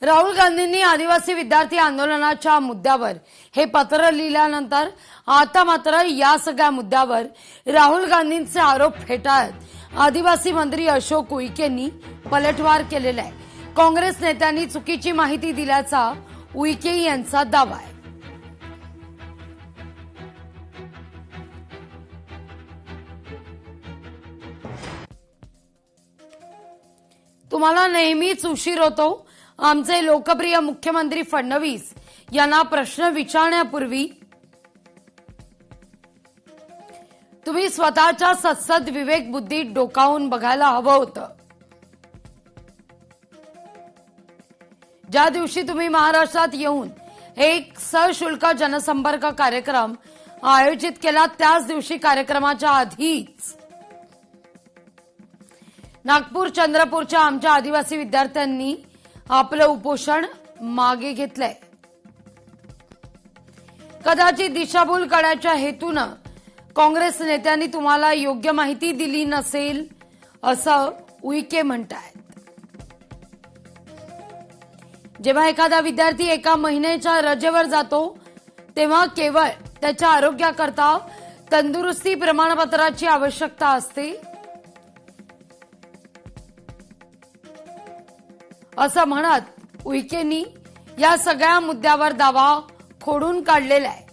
राहुल गांधींनी आदिवासी विद्यार्थी आंदोलनाच्या मुद्द्यावर हे पत्र लिहिल्यानंतर आता मात्र या सगळ्या मुद्द्यावर राहुल गांधींचे आरोप फेटाळत आदिवासी मंत्री अशोक उईकेंनी पलटवार केलेला आहे। काँग्रेस नेत्यांनी चुकीची माहिती दिल्याचा उईके यांचा दावा आहे। तुम्हाला नेहमीच उशीर होतो। आमचे लोकप्रिय मुख्यमंत्री फडणवीस यांना प्रश्न विचारण्यापूर्वी तुम्ही स्वतःच्या सत्सद विवेक बुद्धीत डोकावून बघायला हवं होतं। ज्या दिवशी तुम्ही महाराष्ट्रात येऊन एक सशुल्क जनसंपर्क कार्यक्रम आयोजित केला त्याच दिवशी कार्यक्रमाच्या आधीच नागपूर चंद्रपूरच्या आमच्या आदिवासी विद्यार्थ्यांनी आपलं उपोषण मागे घेतलंय। कदाचित दिशाभूल करण्याच्या हेतूनं काँग्रेस नेत्यांनी तुम्हाला योग्य माहिती दिली नसेल असं उईके म्हणतायत। जेव्हा एखादा विद्यार्थी एका महिन्याच्या रजेवर जातो तेव्हा केवळ त्याच्या आरोग्याकरता तंदुरुस्ती प्रमाणपत्राची आवश्यकता असते असं म्हणत उईकेंनी या सगळ्या मुद्द्यावर दावा खोडून काढलेला आहे।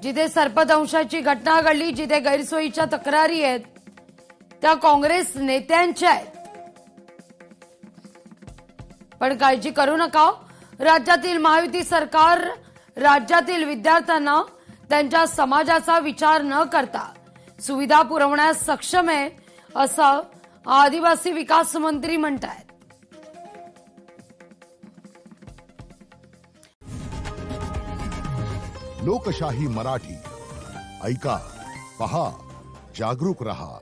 जिथे सर्पदंशाची घटना घडली, जिथे गैरसोयीच्या तक्रारी आहेत त्या काँग्रेस नेत्यांच्या आहेत। पण काळजी करू नका, राज्यातील महायुती सरकार राज्यातील विद्यार्थ्यांना त्यांच्या समाजाचा विचार न करता सुविधा पुरवण्यास सक्षम आहे असं आदिवासी विकास मंत्री म्हणतात। लोकशाही मराठी ऐका, पहा, जागरूक रहा।